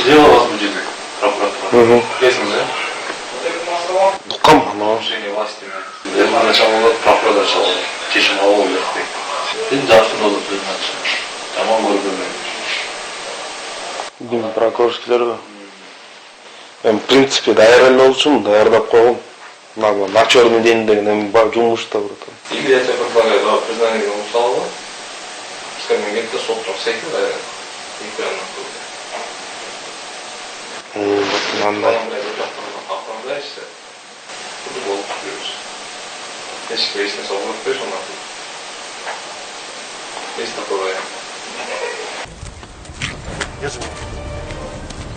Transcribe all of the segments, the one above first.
Сделал вас будет прокуратура. Білесіңіз, да? Ұққам, анау. Нарушение властями. Енді начало болады, прокуратура начало. Шешім алу керек дейді. Енді жарыстың олды признаться. Тамам көргенмен. Деймін, прокурорскілерге. Мен, в принципе, даярдалу үшін даярдап қойғым. На черный день деген жұмышта бір. Или я тебе предлагаю два признания усталого. Скажем, где-то соттың сейті, да, никуда Мынандай. Оправдаешься, футбол берешь. Если есть смысл, вот пишешь, он нахуй. Есть такой вариант.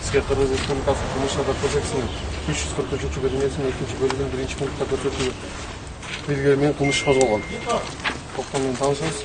Сізге Қырғыз Республикасы қылмыстық атқару кодексінің 343 бөлімесінің 2 бөлігінің 1 пунктта көрсетілген белгілермен қылмыс қозғалған. Тоқтаммен танысыңыз.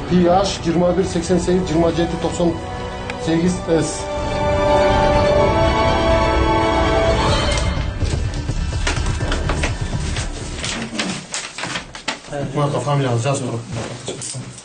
PH 2188 27 98 S. Фамилияңыз жазып тұрып.